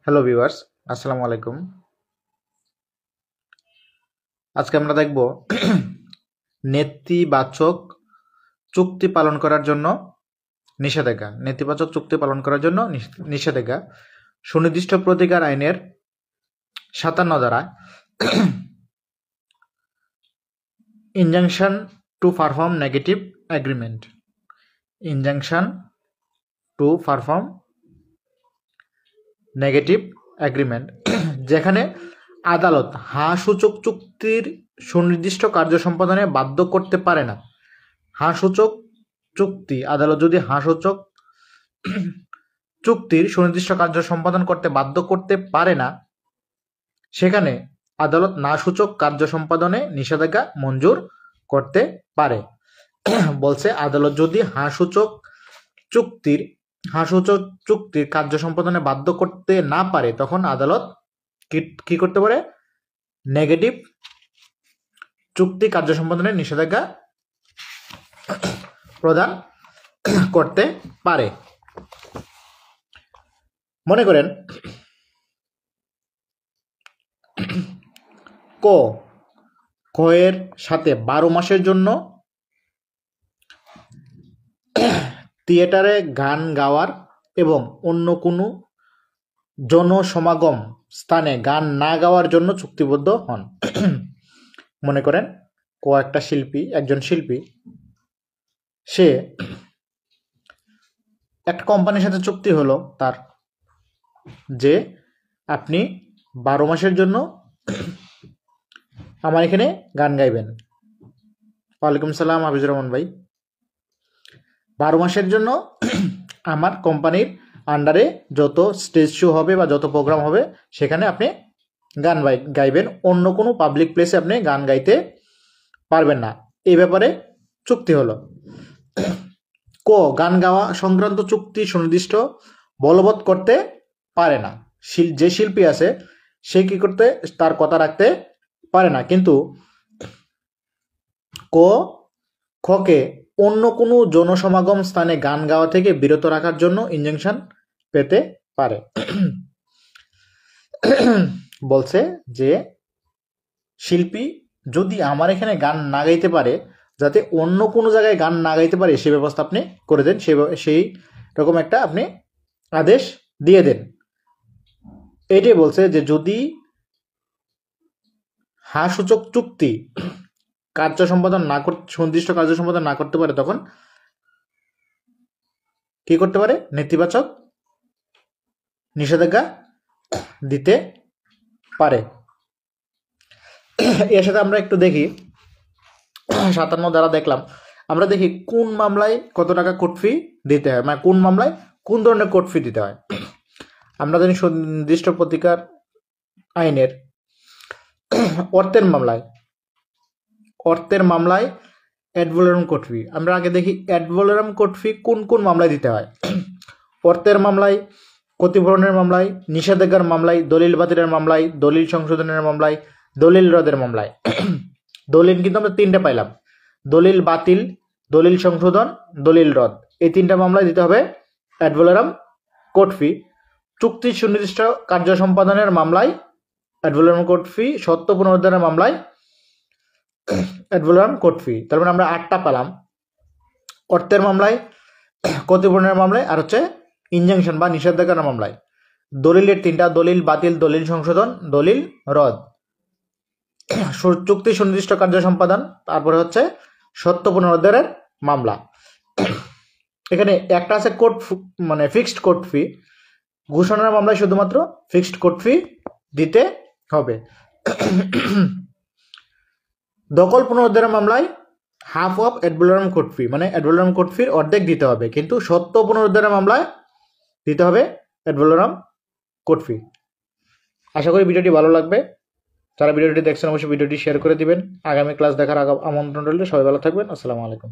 Hello viewers, আসসালামু আলাইকুম। আজকে আমরা দেখব নেতিবাচক চুক্তি পালন করার জন্য নিষেধাজ্ঞা। নেতিবাচক চুক্তি পালন করার জন্য নিষেধাজ্ঞা সুনির্দিষ্ট প্রতিকার আইনের 57 ধারা injunction to perform negative agreement. Injunction to perform negative agreement, যেখানে আদালত সূচক চুক্তির সুনির্দিষ্ট কার্য সম্পাদনে বাধ্য করতে পারে না। সূচক চুক্তি আদালত যদি সূচক চুক্তির সুনির্দিষ্ট কার্য সম্পাদন করতে বাধ্য করতে পারে না, সেখানে আদালত সূচক কার্য সম্পাদনে নিষেধাজ্ঞা মঞ্জুর করতে পারে। বলছে আদালত যদি সূচক চুক্তির কার্য সম্পাদনে বাধ্য করতে না পারে, তখন আদালত কি করতে পারে? নেগেটিভ চুক্তি কার্য সম্পাদনের নিষেধাজ্ঞা প্রদান করতে পারে। মনে করেন ক এর সাথে 12 মাসের জন্য থিয়েটারে গান গাওয়ার এবং অন্য কোনো জনসমাগম স্থানে গান না গাওয়ার জন্য চুক্তিবদ্ধ হন। মনে করেন একজন শিল্পী, সে একটা কোম্পানির সাথে চুক্তি হলো তার, যে আপনি 12 মাসের জন্য আমার এখানে গান গাইবেন। ওয়ালাইকুম সালাম হাফিজুর রহমান ভাই। 12 মাসের জন্য আমার কোম্পানির আন্ডারে যত স্টেজ শো হবে বা যত প্রোগ্রাম হবে, সেখানে আপনি গান গাইবেন, অন্য কোনো পাবলিক প্লেসে আপনি গান গাইতে পারবেন না। এই ব্যাপারে চুক্তি হলো। গান গাওয়া সংক্রান্ত চুক্তি সুনির্দিষ্ট বলবৎ করতে পারে না। যে শিল্পী আছে সে কি করতে, তার কথা রাখতে পারে না, কিন্তু খকে অন্য কোনো জনসমাগম স্থানে গান গাওয়া থেকে বিরত রাখার জন্য ইনজাংশন পেতে পারে। বলছে যে শিল্পী যদি আমার এখানে গান না গাইতে পারে, যাতে অন্য কোনো জায়গায় গান না গাইতে পারে সে ব্যবস্থা আপনি করে দেন, সেই রকম একটা আপনি আদেশ দিয়ে দেন। এটাই বলছে যে যদি সূচক চুক্তি সুনির্দিষ্ট কার্য সম্পাদন না করতে পারে, তখন কি করতে পারে? নেতিবাচক নিষেধাজ্ঞা দিতে পারে। এর সাথে আমরা একটু দেখি 57 ধারা দেখলাম, আমরা দেখি কোন মামলায় কত টাকা কোর্ট ফি দিতে হয়, মানে কোন মামলায় কোন ধরনের কোর্ট ফি দিতে হয়। আমরা জানি সুনির্দিষ্ট প্রতিকার আইনের অর্থের মামলায় অ্যাড ভ্যালোরাম কোর্ট ফি। আমরা আগে দেখি অ্যাড ভ্যালোরাম কোর্ট ফি কোন কোন মামলায় দিতে হয়। অর্থের মামলায়, ক্ষতিপূরণের মামলায়, নিষেধাজ্ঞার মামলায়, দলিল বাতিলের মামলায়, দলিল সংশোধনের মামলায়, দলিল রদের মামলায়। দলিল কিন্তু আমরা 3টে পাইলাম: দলিল বাতিল, দলিল সংশোধন, দলিল রদ। এই 3টা মামলায় দিতে হবে অ্যাড ভ্যালোরাম কোর্ট ফি। চুক্তি সুনির্দিষ্ট কার্য সম্পাদনের মামলায় অ্যাড ভ্যালোরাম কোর্ট ফি, সত্য পুনরুদ্ধারের মামলায় অ্যাড ভ্যালোরাম কোর্ট ফি। তার মানে আমরা 8টা পেলাম: অর্থের মামলায়, ক্ষতিপূরণের মামলায়, আর হচ্ছে ইনজাংশন বা নিষেধাজ্ঞার মামলায়। দলিলের 3টা: দলিল বাতিল, দলিল সংশোধন, দলিল রদ। চুক্তি সুনির্দিষ্ট কার্য সম্পাদন, তারপরে হচ্ছে সত্য পুনরুদ্ধারের মামলা। এখানে একটা আছে কোর্ট, মানে ফিক্সড কোর্ট ফি। ঘোষণার মামলায় শুধুমাত্র ফিক্সড কোর্ট ফি দিতে হবে। দখল পুনরুদ্ধারের মামলায় half of ad valorem court fee, মানে অ্যাড ভ্যালোরাম কোর্ট ফির অর্ধেক দিতে হবে, কিন্তু সত্য পুনরুদ্ধারের মামলায় দিতে হবে অ্যাড ভ্যালোরাম কোর্ট ফি। আশা করি ভিডিওটি ভালো লাগবে। যারা ভিডিওটি দেখছেন অবশ্যই ভিডিওটি শেয়ার করে দিবেন। আগামী ক্লাস দেখার আমন্ত্রণ রইল। সবাই ভালো থাকবেন। আসসালামু আলাইকুম।